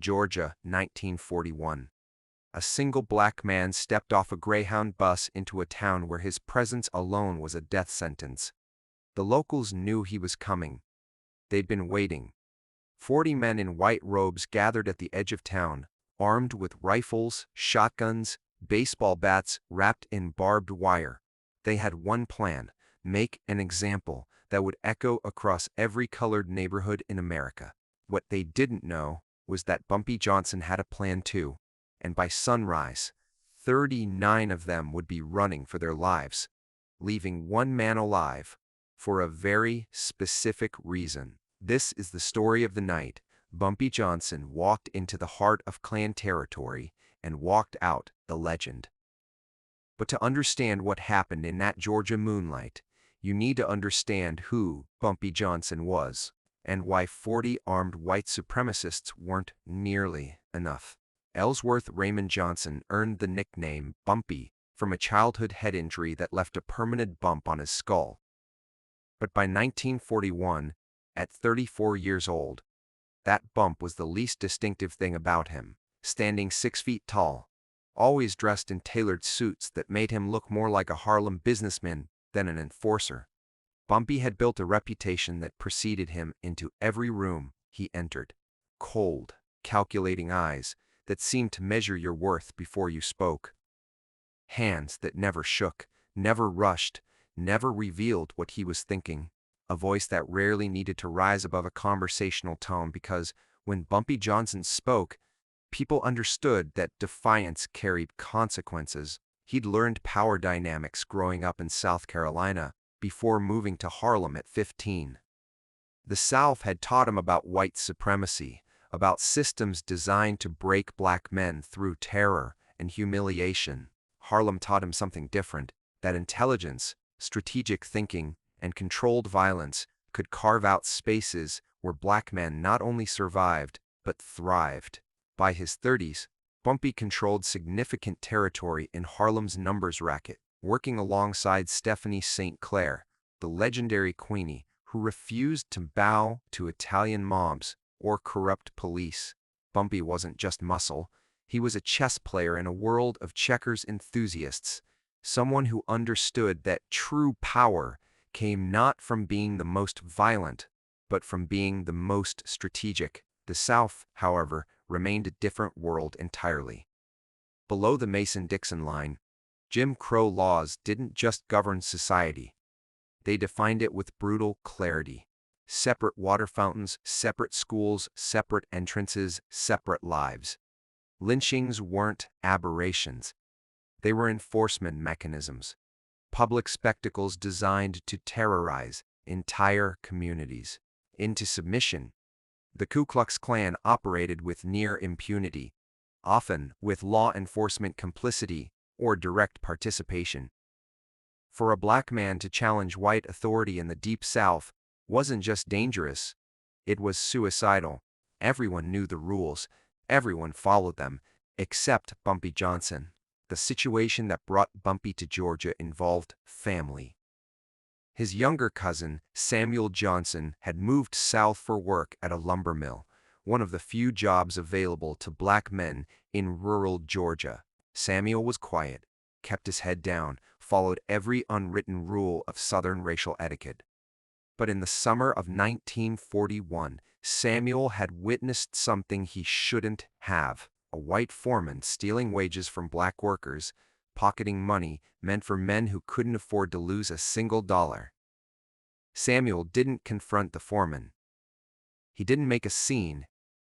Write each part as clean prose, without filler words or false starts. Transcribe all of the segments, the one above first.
Georgia, 1941. A single black man stepped off a Greyhound bus into a town where his presence alone was a death sentence. The locals knew he was coming. They'd been waiting. 40 men in white robes gathered at the edge of town, armed with rifles, shotguns, baseball bats wrapped in barbed wire. They had one plan: make an example that would echo across every colored neighborhood in America. What they didn't know was that Bumpy Johnson had a plan too, and by sunrise, 39 of them would be running for their lives, leaving one man alive for a very specific reason. This is the story of the night Bumpy Johnson walked into the heart of Klan territory and walked out the legend. But to understand what happened in that Georgia moonlight, you need to understand who Bumpy Johnson was and why 40 armed white supremacists weren't nearly enough. Ellsworth Raymond Johnson earned the nickname Bumpy from a childhood head injury that left a permanent bump on his skull. But by 1941, at 34 years old, that bump was the least distinctive thing about him. Standing 6 feet tall, always dressed in tailored suits that made him look more like a Harlem businessman than an enforcer, Bumpy had built a reputation that preceded him into every room he entered. Cold, calculating eyes that seemed to measure your worth before you spoke. Hands that never shook, never rushed, never revealed what he was thinking. A voice that rarely needed to rise above a conversational tone because when Bumpy Johnson spoke, people understood that defiance carried consequences. He'd learned power dynamics growing up in South Carolina before moving to Harlem at 15. The South had taught him about white supremacy, about systems designed to break black men through terror and humiliation. Harlem taught him something different, that intelligence, strategic thinking, and controlled violence could carve out spaces where black men not only survived, but thrived. By his 30s, Bumpy controlled significant territory in Harlem's numbers racket, working alongside Stephanie St. Clair, the legendary Queenie who refused to bow to Italian mobs or corrupt police. Bumpy wasn't just muscle, he was a chess player in a world of checkers enthusiasts, someone who understood that true power came not from being the most violent, but from being the most strategic. The South, however, remained a different world entirely. Below the Mason-Dixon line, Jim Crow laws didn't just govern society. They defined it with brutal clarity. Separate water fountains, separate schools, separate entrances, separate lives. Lynchings weren't aberrations. They were enforcement mechanisms. Public spectacles designed to terrorize entire communities into submission. The Ku Klux Klan operated with near impunity, often with law enforcement complicity or direct participation. For a black man to challenge white authority in the Deep South wasn't just dangerous, it was suicidal. Everyone knew the rules, everyone followed them, except Bumpy Johnson. The situation that brought Bumpy to Georgia involved family. His younger cousin, Samuel Johnson, had moved south for work at a lumber mill, one of the few jobs available to black men in rural Georgia. Samuel was quiet, kept his head down, followed every unwritten rule of Southern racial etiquette. But in the summer of 1941, Samuel had witnessed something he shouldn't have: a white foreman stealing wages from black workers, pocketing money meant for men who couldn't afford to lose a single dollar. Samuel didn't confront the foreman. He didn't make a scene.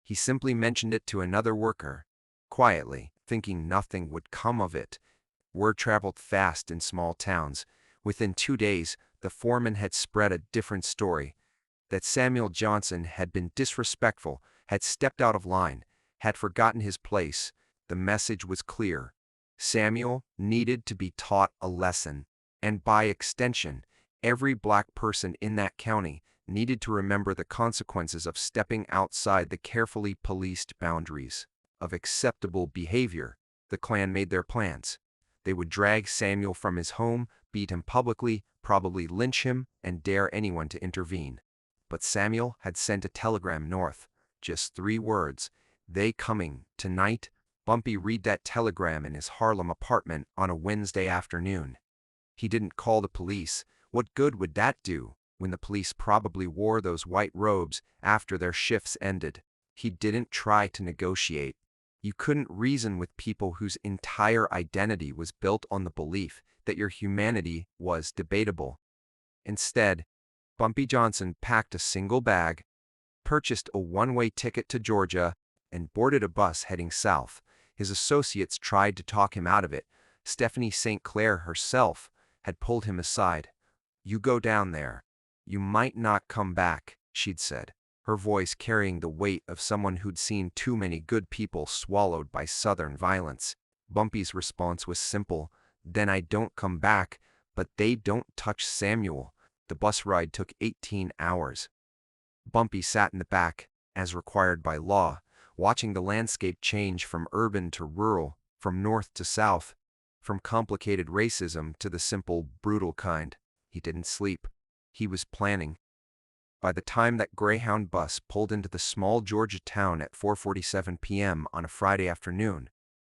He simply mentioned it to another worker, quietly, thinking nothing would come of it. Word traveled fast in small towns. Within 2 days, the foreman had spread a different story: that Samuel Johnson had been disrespectful, had stepped out of line, had forgotten his place. The message was clear. Samuel needed to be taught a lesson, and by extension, every black person in that county needed to remember the consequences of stepping outside the carefully policed boundaries of acceptable behavior. The Klan made their plans. They would drag Samuel from his home, beat him publicly, probably lynch him, and dare anyone to intervene. But Samuel had sent a telegram north, just 3 words: They coming, tonight? Bumpy read that telegram in his Harlem apartment on a Wednesday afternoon. He didn't call the police. What good would that do, when the police probably wore those white robes after their shifts ended? He didn't try to negotiate. You couldn't reason with people whose entire identity was built on the belief that your humanity was debatable. Instead, Bumpy Johnson packed a single bag, purchased a one-way ticket to Georgia, and boarded a bus heading south. His associates tried to talk him out of it. Stephanie St. Clair herself had pulled him aside. "You go down there. You might not come back," she'd said, her voice carrying the weight of someone who'd seen too many good people swallowed by Southern violence. Bumpy's response was simple: "Then I don't come back, but they don't touch Samuel." The bus ride took 18 hours. Bumpy sat in the back, as required by law, watching the landscape change from urban to rural, from north to south, from complicated racism to the simple, brutal kind. He didn't sleep. He was planning. By the time that Greyhound bus pulled into the small Georgia town at 4:47 p.m. on a Friday afternoon,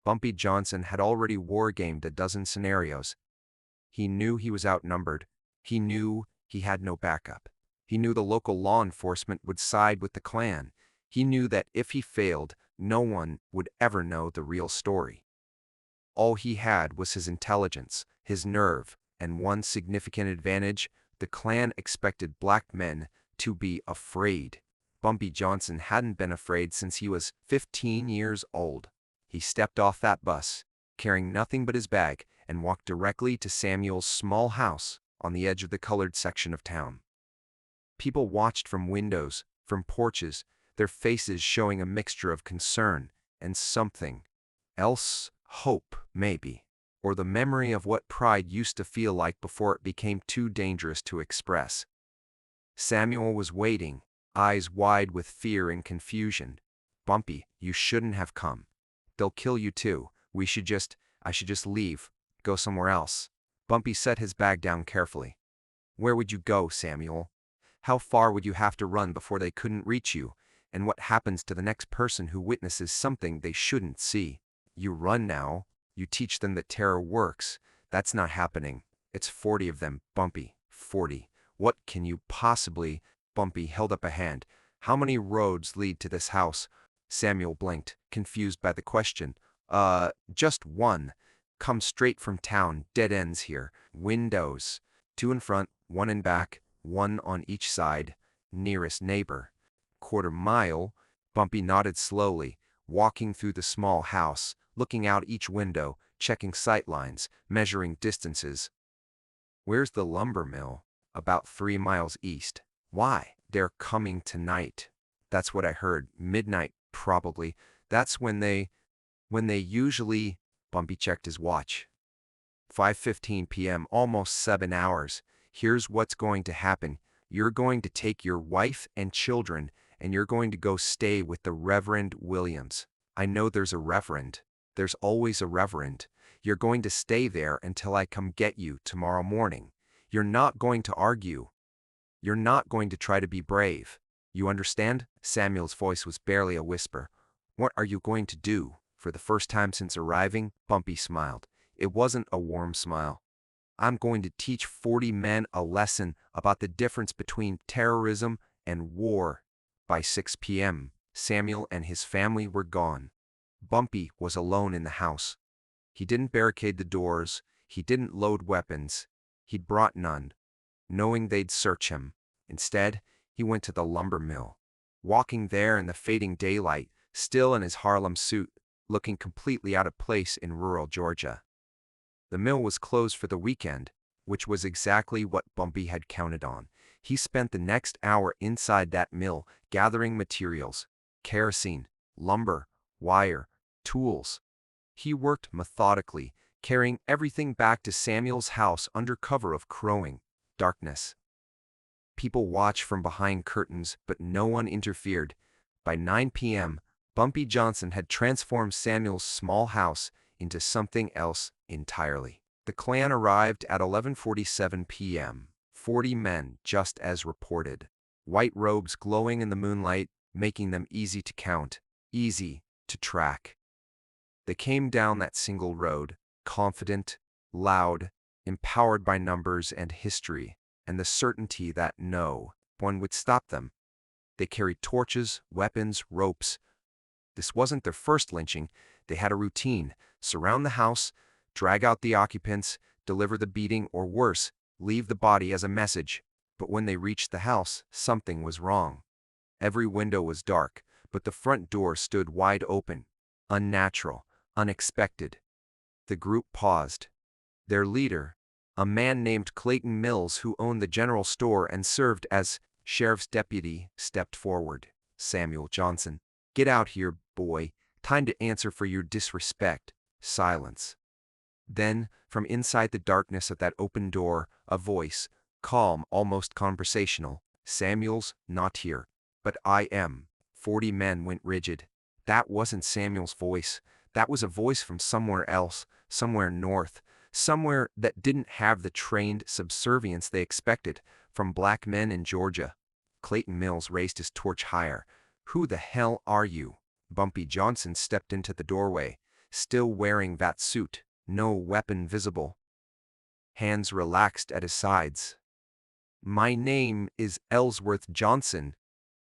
Bumpy Johnson had already wargamed a dozen scenarios. He knew he was outnumbered. He knew he had no backup. He knew the local law enforcement would side with the Klan. He knew that if he failed, no one would ever know the real story. All he had was his intelligence, his nerve, and one significant advantage: the Klan expected black men to be afraid. Bumpy Johnson hadn't been afraid since he was 15 years old. He stepped off that bus, carrying nothing but his bag, and walked directly to Samuel's small house on the edge of the colored section of town. People watched from windows, from porches, their faces showing a mixture of concern and something else, hope, maybe, or the memory of what pride used to feel like before it became too dangerous to express. Samuel was waiting, eyes wide with fear and confusion. "Bumpy, you shouldn't have come. They'll kill you too. I should just leave, go somewhere else." Bumpy set his bag down carefully. "Where would you go, Samuel? How far would you have to run before they couldn't reach you? And what happens to the next person who witnesses something they shouldn't see? You run now. You teach them that terror works. That's not happening. It's 40 of them, Bumpy. 40. What can you possibly—" Bumpy held up a hand. "How many roads lead to this house?" Samuel blinked, confused by the question. Just one. Come straight from town. Dead ends here. Windows. 2 in front, 1 in back, 1 on each side. Nearest neighbor. Quarter mile." Bumpy nodded slowly, walking through the small house, looking out each window, checking sightlines, measuring distances. "Where's the lumber mill?" "About 3 miles east." "Why?" "They're coming tonight." "That's what I heard. Midnight, probably. That's when they usually—" Bumpy checked his watch. 5:15 p.m., almost 7 hours. "Here's what's going to happen. You're going to take your wife and children, and you're going to go stay with the Reverend Williams. I know there's a reverend. There's always a reverend. You're going to stay there until I come get you tomorrow morning. You're not going to argue. You're not going to try to be brave. You understand?" Samuel's voice was barely a whisper. "What are you going to do?" For the first time since arriving, Bumpy smiled. It wasn't a warm smile. "I'm going to teach 40 men a lesson about the difference between terrorism and war." By 6 p.m., Samuel and his family were gone. Bumpy was alone in the house. He didn't barricade the doors. He didn't load weapons. He'd brought none, knowing they'd search him. Instead, he went to the lumber mill. Walking there in the fading daylight, still in his Harlem suit, looking completely out of place in rural Georgia. The mill was closed for the weekend, which was exactly what Bumpy had counted on. He spent the next hour inside that mill, gathering materials: kerosene, lumber, wire, tools. He worked methodically, carrying everything back to Samuel's house under cover of crowing darkness. People watched from behind curtains, but no one interfered. By 9 p.m., Bumpy Johnson had transformed Samuel's small house into something else entirely. The Klan arrived at 11:47 p.m. 40 men, just as reported. White robes glowing in the moonlight, making them easy to count. easy to track. They came down that single road, confident, loud, empowered by numbers and history, and the certainty that no one would stop them. They carried torches, weapons, ropes. This wasn't their first lynching. They had a routine: surround the house, drag out the occupants, deliver the beating, or worse, leave the body as a message. But when they reached the house, something was wrong. Every window was dark, but the front door stood wide open. Unnatural, unexpected. The group paused. Their leader, a man named Clayton Mills who owned the general store and served as sheriff's deputy, stepped forward. Samuel Johnson. "Get out here, boy. Time to answer for your disrespect." Silence. Then, from inside the darkness of that open door, a voice, calm, almost conversational. "Samuel's not here, but I am." 40 men went rigid. That wasn't Samuel's voice. That was a voice from somewhere else, somewhere north, somewhere that didn't have the trained subservience they expected from black men in Georgia. Clayton Mills raised his torch higher. "Who the hell are you?" Bumpy Johnson stepped into the doorway, still wearing that suit, no weapon visible. Hands relaxed at his sides. "My name is Ellsworth Johnson.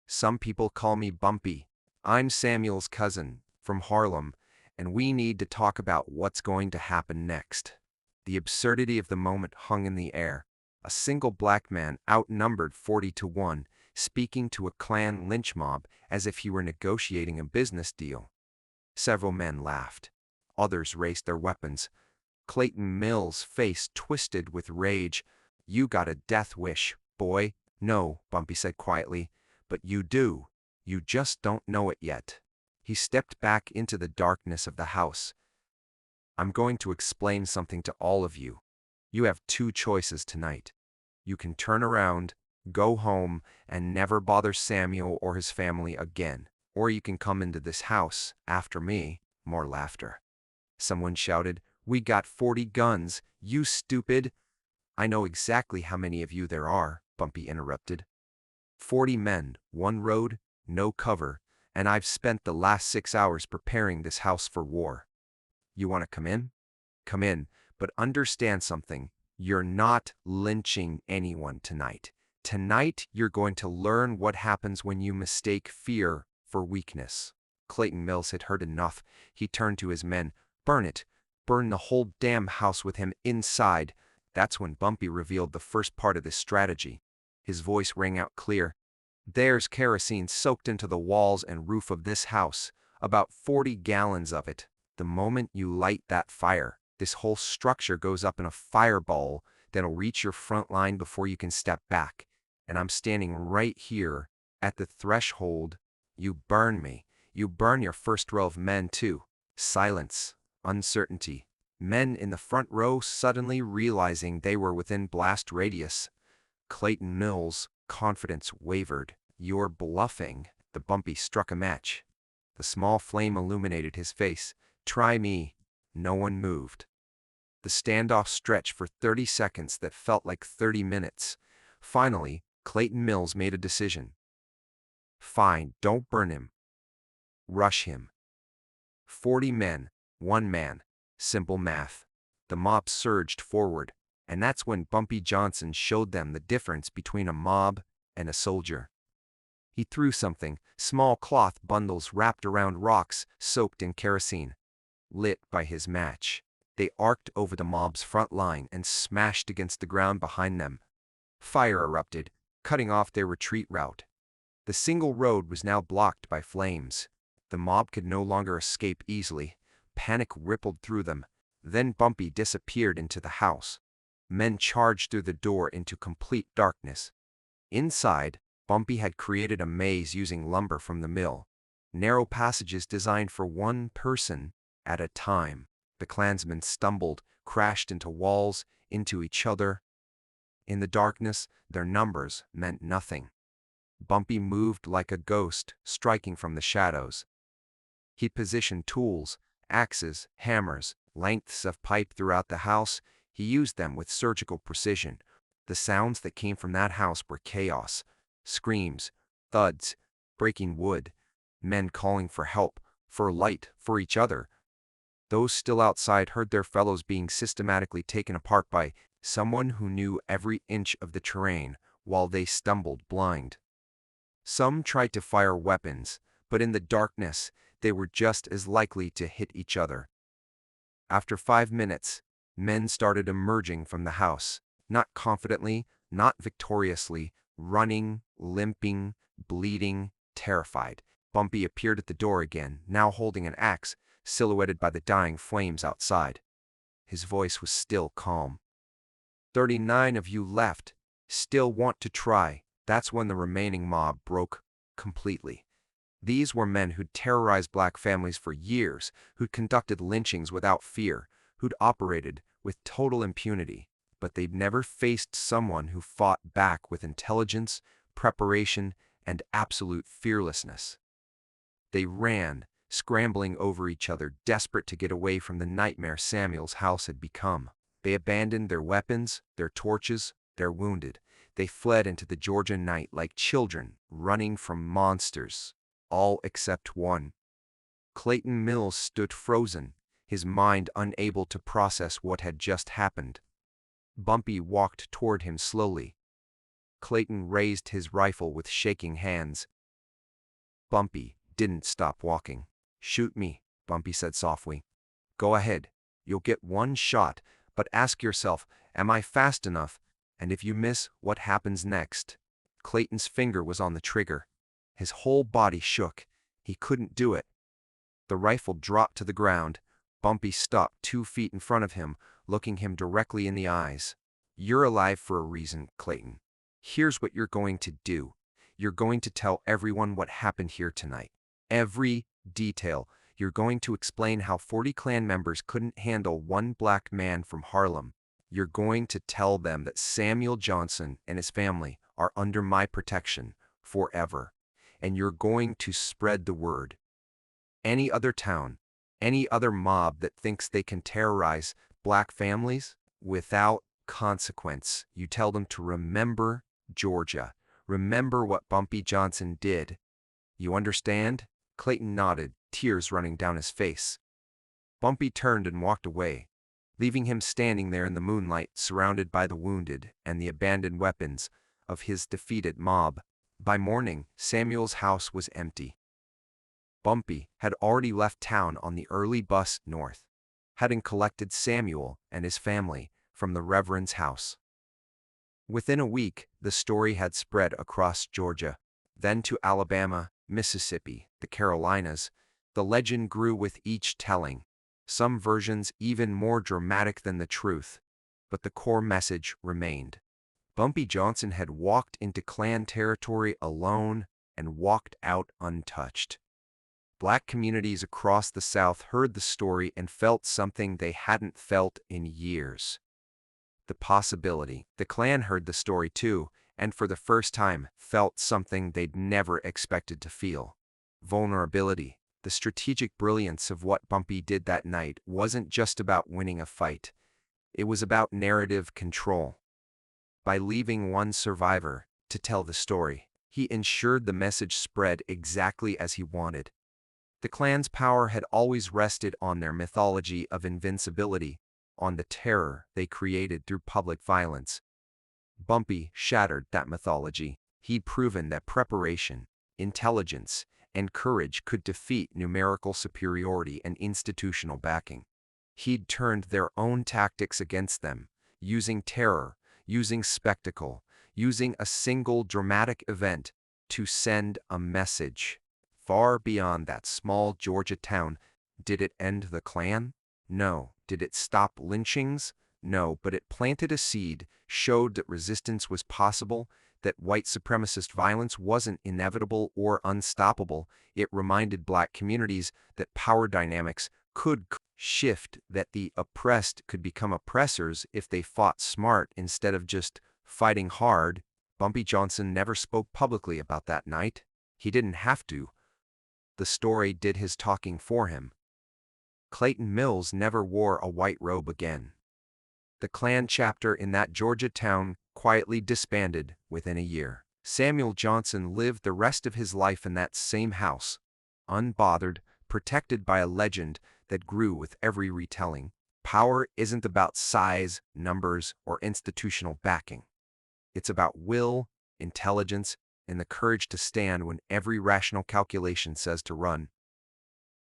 Some people call me Bumpy. I'm Samuel's cousin, from Harlem, and we need to talk about what's going to happen next." The absurdity of the moment hung in the air. A single black man, outnumbered 40-1, speaking to a Klan lynch mob as if he were negotiating a business deal. Several men laughed. Others raised their weapons. Clayton Mills' face twisted with rage. "You got a death wish, boy." "No," Bumpy said quietly, "but you do. You just don't know it yet." He stepped back into the darkness of the house. "I'm going to explain something to all of you. You have two choices tonight. You can turn around, go home, and never bother Samuel or his family again. Or you can come into this house after me." More laughter. Someone shouted, "We got 40 guns, you stupid." "I know exactly how many of you there are," Bumpy interrupted. 40 men, one road, no cover, and I've spent the last 6 hours preparing this house for war. You want to come in? Come in, but understand something. You're not lynching anyone tonight. Tonight, you're going to learn what happens when you mistake fear for weakness." Clayton Mills had heard enough. He turned to his men. "Burn it. Burn the whole damn house with him inside." That's when Bumpy revealed the first part of this strategy. His voice rang out clear. "There's kerosene soaked into the walls and roof of this house, about 40 gallons of it. The moment you light that fire, this whole structure goes up in a fireball that'll reach your front line before you can step back. And I'm standing right here at the threshold. You burn me. You burn your first row of men too." Silence. Uncertainty. Men in the front row suddenly realizing they were within blast radius. Clayton Mills' confidence wavered. "You're bluffing." The Bumpy struck a match. The small flame illuminated his face. "Try me." No one moved. The standoff stretched for 30 seconds that felt like 30 minutes. Finally, Clayton Mills made a decision. "Fine, don't burn him. Rush him." 40 men, one man. Simple math. The mob surged forward, and that's when Bumpy Johnson showed them the difference between a mob and a soldier. He threw something, small cloth bundles wrapped around rocks soaked in kerosene. Lit by his match, they arced over the mob's front line and smashed against the ground behind them. Fire erupted, cutting off their retreat route. The single road was now blocked by flames. The mob could no longer escape easily. Panic rippled through them. Then Bumpy disappeared into the house. Men charged through the door into complete darkness. Inside, Bumpy had created a maze using lumber from the mill. Narrow passages designed for one person at a time. The Klansmen stumbled, crashed into walls, into each other. In the darkness, their numbers meant nothing. Bumpy moved like a ghost, striking from the shadows. He positioned tools, axes, hammers, lengths of pipe throughout the house. He used them with surgical precision. The sounds that came from that house were chaos. Screams, thuds, breaking wood. men calling for help, for light, for each other. Those still outside heard their fellows being systematically taken apart by someone who knew every inch of the terrain, while they stumbled blind. Some tried to fire weapons, but in the darkness, they were just as likely to hit each other. After 5 minutes, men started emerging from the house, not confidently, not victoriously, running, limping, bleeding, terrified. Bumpy appeared at the door again, now holding an axe, silhouetted by the dying flames outside. His voice was still calm. 39 of you left. Still want to try. That's when the remaining mob broke completely. These were men who'd terrorized black families for years, who'd conducted lynchings without fear, who'd operated with total impunity, but they'd never faced someone who fought back with intelligence, preparation, and absolute fearlessness. They ran, scrambling over each other, desperate to get away from the nightmare Samuel's house had become. They abandoned their weapons, their torches, their wounded. They fled into the Georgia night like children, running from monsters. All except one. Clayton Mills stood frozen, his mind unable to process what had just happened. Bumpy walked toward him slowly. Clayton raised his rifle with shaking hands. Bumpy didn't stop walking. "Shoot me," Bumpy said softly. "Go ahead. You'll get one shot, but ask yourself, am I fast enough? And if you miss, what happens next?" Clayton's finger was on the trigger. His whole body shook. He couldn't do it. The rifle dropped to the ground. Bumpy stopped 2 feet in front of him, looking him directly in the eyes. "You're alive for a reason, Clayton. Here's what you're going to do. You're going to tell everyone what happened here tonight. Every detail. You're going to explain how 40 Klan members couldn't handle one black man from Harlem. You're going to tell them that Samuel Johnson and his family are under my protection forever. And you're going to spread the word. Any other town, any other mob that thinks they can terrorize black families without consequence, you tell them to remember Georgia. Remember what Bumpy Johnson did. You understand?" Clayton nodded, tears running down his face. Bumpy turned and walked away, leaving him standing there in the moonlight, surrounded by the wounded and the abandoned weapons of his defeated mob. By morning, Samuel's house was empty. Bumpy had already left town on the early bus north, having collected Samuel and his family from the Reverend's house. Within a week, the story had spread across Georgia, then to Alabama, Mississippi, the Carolinas. The legend grew with each telling, some versions even more dramatic than the truth, but the core message remained. Bumpy Johnson had walked into Klan territory alone and walked out untouched. Black communities across the South heard the story and felt something they hadn't felt in years. The possibility. The Klan heard the story too, and for the first time felt something they'd never expected to feel. Vulnerability. The strategic brilliance of what Bumpy did that night wasn't just about winning a fight. It was about narrative control. By leaving one survivor to tell the story, he ensured the message spread exactly as he wanted. The Klan's power had always rested on their mythology of invincibility, on the terror they created through public violence. Bumpy shattered that mythology. He'd proven that preparation, intelligence, and courage could defeat numerical superiority and institutional backing. He'd turned their own tactics against them, using terror, using spectacle, using a single dramatic event to send a message. Far beyond that small Georgia town. Did it end the Klan? No. Did it stop lynchings? No, but it planted a seed, showed that resistance was possible, that white supremacist violence wasn't inevitable or unstoppable. It reminded black communities that power dynamics could shift, that the oppressed could become oppressors if they fought smart instead of just fighting hard. Bumpy Johnson never spoke publicly about that night. He didn't have to. The story did his talking for him. Clayton Mills never wore a white robe again. The Klan chapter in that Georgia town quietly disbanded within a year. Samuel Johnson lived the rest of his life in that same house, unbothered, protected by a legend that grew with every retelling. Power isn't about size, numbers, or institutional backing. It's about will, intelligence, and the courage to stand when every rational calculation says to run.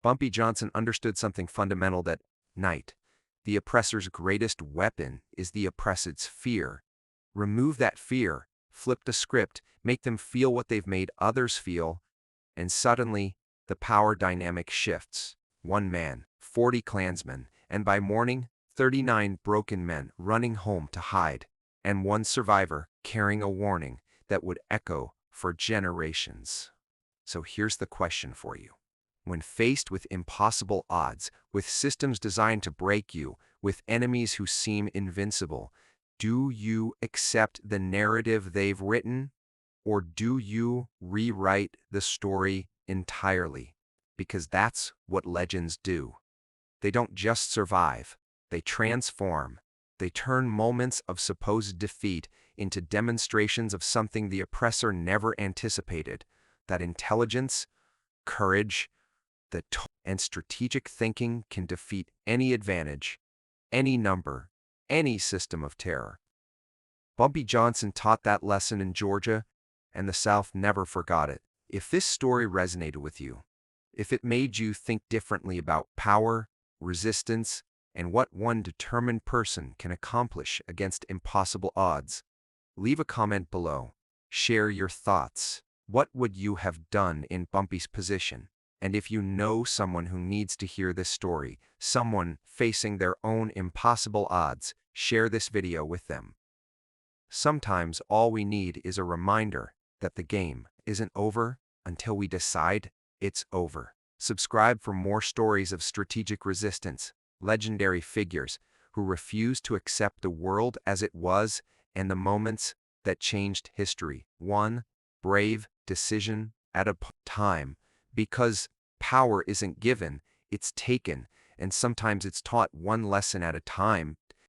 Bumpy Johnson understood something fundamental that night. The oppressor's greatest weapon is the oppressed's fear. Remove that fear, flip the script, make them feel what they've made others feel, and suddenly, the power dynamic shifts. One man, 40 Klansmen, and by morning, 39 broken men running home to hide, and one survivor carrying a warning that would echo for generations. So here's the question for you. When faced with impossible odds, with systems designed to break you, with enemies who seem invincible, do you accept the narrative they've written? Or do you rewrite the story entirely? Because that's what legends do. They don't just survive, they transform. They turn moments of supposed defeat into demonstrations of something the oppressor never anticipated, that intelligence, courage, and strategic thinking can defeat any advantage, any number, any system of terror. Bumpy Johnson taught that lesson in Georgia, and the South never forgot it. If this story resonated with you, if it made you think differently about power, resistance, and what one determined person can accomplish against impossible odds, leave a comment below. Share your thoughts. What would you have done in Bumpy's position? And if you know someone who needs to hear this story, someone facing their own impossible odds, share this video with them. Sometimes all we need is a reminder that the game isn't over until we decide it's over. Subscribe for more stories of strategic resistance, legendary figures who refused to accept the world as it was, and the moments that changed history, one brave decision at a time. Because power isn't given, it's taken, and sometimes it's taught one lesson at a time.